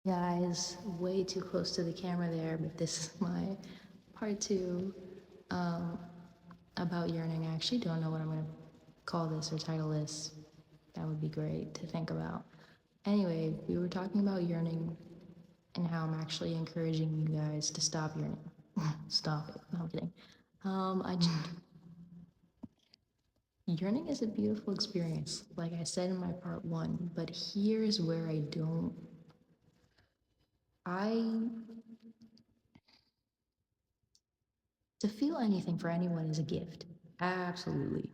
Guys, way too close to the camera there, but this is my part two um, about yearning. I actually don't know what I'm going to call this or title this. That would be great to think about. Anyway, we were talking about yearning and how I'm actually encouraging you guys to stop yearning. Stop it. No, I'm kidding. I yearning is a beautiful experience, like I said in my part one, but here's where I to feel anything for anyone is a gift. Absolutely.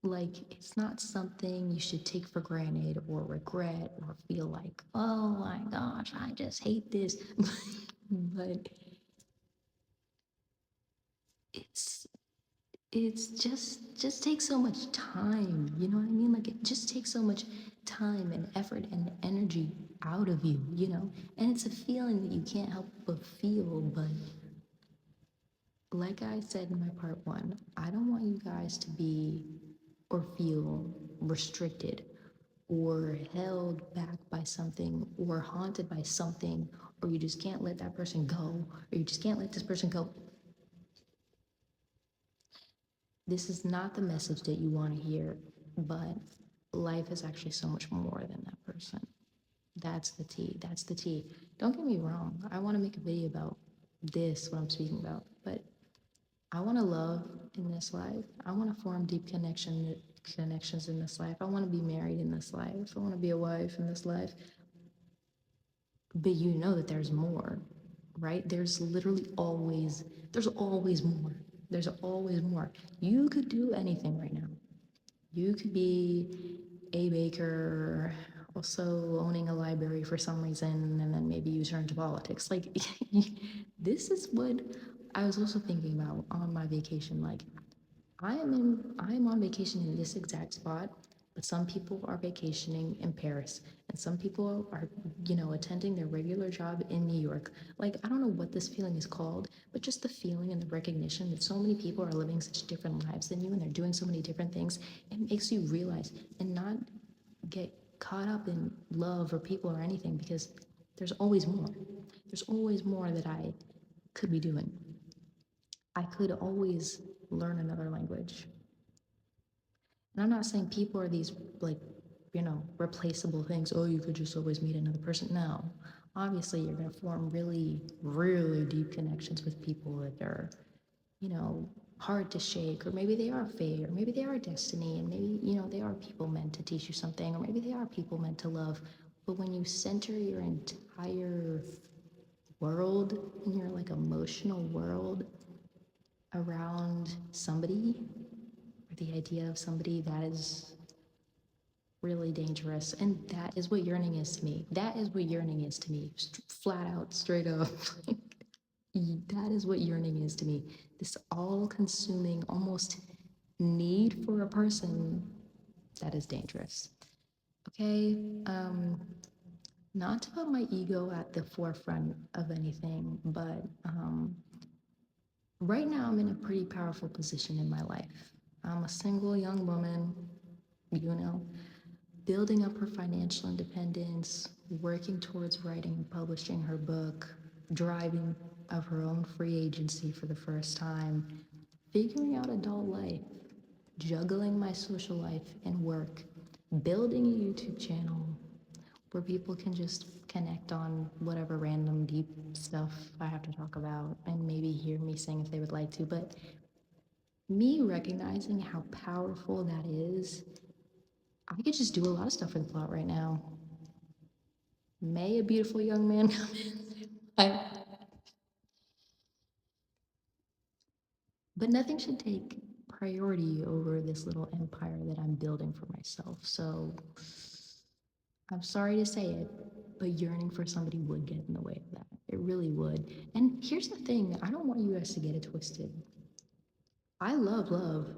Like, it's not something you should take for granted or regret or feel like, oh my gosh, I just hate this. But it's it's just takes so much time, you know what I mean? Like, it just takes so much time and effort and energy out of you, you know? And it's a feeling that you can't help but feel, but like I said in my part one, I don't want you guys to be or feel restricted or held back by something or haunted by something, or you just can't let that person go, or you just can't let this person go. This is not the message that you want to hear, but life is actually so much more than that person. That's the tea. That's the tea. Don't get me wrong. I want to make a video about this, what I'm speaking about, but I want to love in this life. I want to form deep connections in this life. I want to be married in this life. I want to be a wife in this life. But you know that there's more, right? There's always more. There's always more. You could do anything right now. You could be a baker, also owning a library for some reason, and then maybe you turn to politics. Like, this is what I was also thinking about on my vacation. Like, I am on vacation in this exact spot, but some people are vacationing in Paris and some people are, attending their regular job in New York. Like, I don't know what this feeling is called, but just the feeling and the recognition that so many people are living such different lives than you and they're doing so many different things, it makes you realize and not get caught up in love or people or anything, because there's always more. There's always more that I could be doing. I could always learn another language. And I'm not saying people are these, like, replaceable things. Oh, you could just always meet another person. No. Obviously, you're going to form really, really deep connections with people that are, you know, hard to shake, or maybe they are fate, or maybe they are destiny, and maybe, they are people meant to teach you something, or maybe they are people meant to love. But when you center your entire world and your like emotional world around somebody, or the idea of somebody, that is really dangerous. And that is what yearning is to me. That is what yearning is to me. Flat out, straight up. That is what yearning is to me. This all consuming, almost need for a person that is dangerous. Okay? Not to put my ego at the forefront of anything, but right now I'm in a pretty powerful position in my life. I'm a single young woman, you know, building up her financial independence, working towards writing and publishing her book, driving of her own free agency for the first time, figuring out adult life, juggling my social life and work, building a YouTube channel where people can just connect on whatever random deep stuff I have to talk about and maybe hear me sing if they would like to. But me recognizing how powerful that is, I could just do a lot of stuff for the plot right now. May a beautiful young man come in? But nothing should take priority over this little empire that I'm building for myself. So I'm sorry to say it, but yearning for somebody would get in the way of that. It really would. And here's the thing, I don't want you guys to get it twisted. I love love.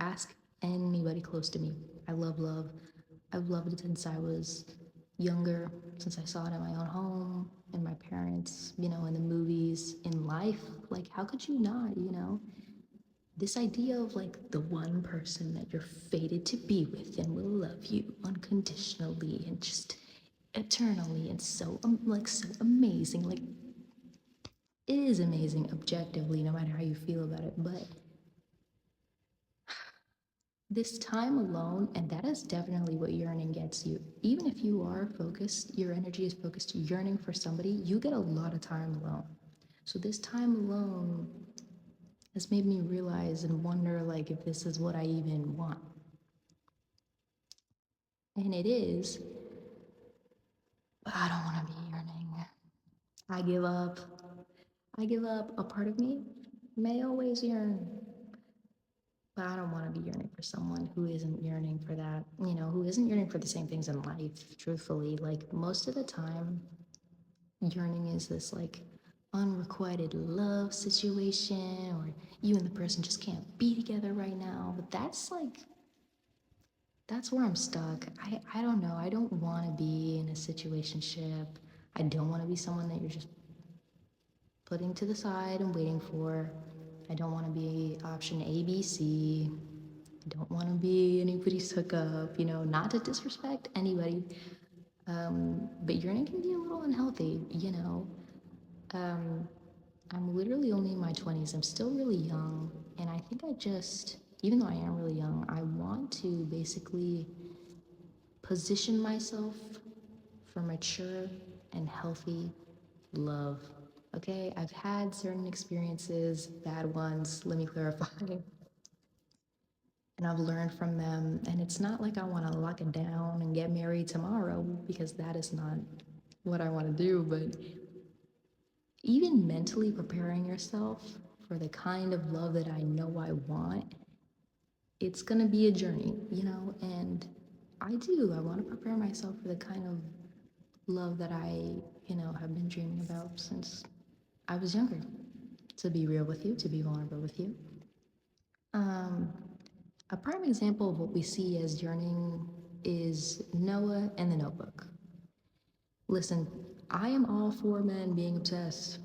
Ask anybody close to me. I love love. I've loved it since I was younger, since I saw it in my own home, in my parents, in the movies, in life. Like, how could you not? This idea of like the one person that you're fated to be with and will love you unconditionally and just eternally and so like so amazing. Like it is amazing objectively, no matter how you feel about it. But this time alone, and that is definitely what yearning gets you. Even if you are focused, your energy is focused yearning for somebody, you get a lot of time alone. So this time alone has made me realize and wonder like if this is what I even want. And it is, but I don't want to be yearning. I give up. I give up. A part of me may always yearn, but I don't want to be yearning for someone who isn't yearning for that, who isn't yearning for the same things in life, truthfully. Like most of the time, yearning is this like unrequited love situation, or you and the person just can't be together right now. But that's where I'm stuck. I don't know. I don't want to be in a situationship. I don't want to be someone that you're just putting to the side and waiting for. I don't want to be option A, B, C. I don't want to be anybody's hookup, not to disrespect anybody. But yearning can be a little unhealthy. Um, I'm literally only in my 20s. I'm still really young. And I think even though I am really young, I want to basically position myself for mature and healthy love. Okay, I've had certain experiences, bad ones, let me clarify, and I've learned from them. And it's not like I want to lock it down and get married tomorrow because that is not what I want to do. But even mentally preparing yourself for the kind of love that I know I want, it's going to be a journey. And I want to prepare myself for the kind of love that I have been dreaming about since I was younger. To be real with you, to be vulnerable with you. Um, a prime example of what we see as yearning is Noah and the Notebook. Listen, I am all for men being obsessed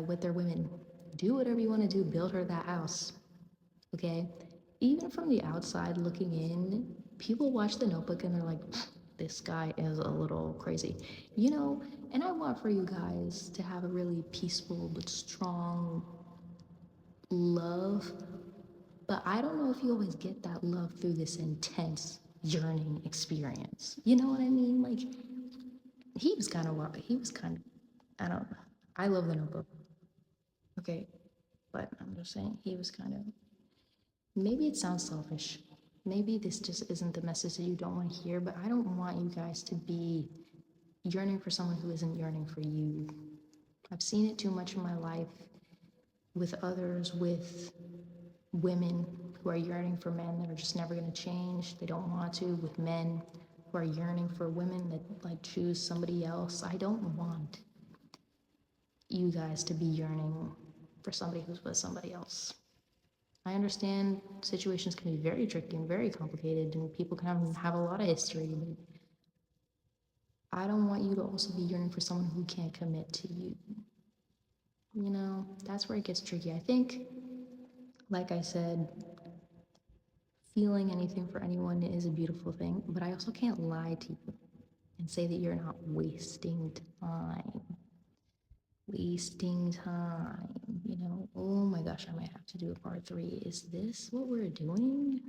with their women. Do whatever you want to do, build her that house. Okay? Even from the outside looking in, people watch the Notebook and they're like, this guy is a little crazy. And I want for you guys to have a really peaceful but strong love. But I don't know if you always get that love through this intense yearning experience. You know what I mean? Like he was kind of, I don't know. I love the Notebook. Okay. But I'm just saying he was kind of, maybe it sounds selfish. Maybe this just isn't the message that you don't want to hear, but I don't want you guys to be yearning for someone who isn't yearning for you. I've seen it too much in my life with others, with women who are yearning for men that are just never going to change. They don't want to, with men who are yearning for women that like choose somebody else. I don't want you guys to be yearning for somebody who's with somebody else. I understand situations can be very tricky and very complicated, and people can have a lot of history, but I don't want you to also be yearning for someone who can't commit to you. That's where it gets tricky. I think, like I said, feeling anything for anyone is a beautiful thing, but I also can't lie to you and say that you're not wasting time. Wasting time. Oh my gosh, I might have to do a part 3. Is this what we're doing?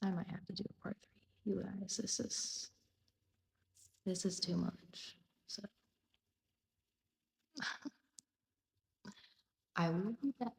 I might have to do a part 3. You guys, this is too much. So I will be back.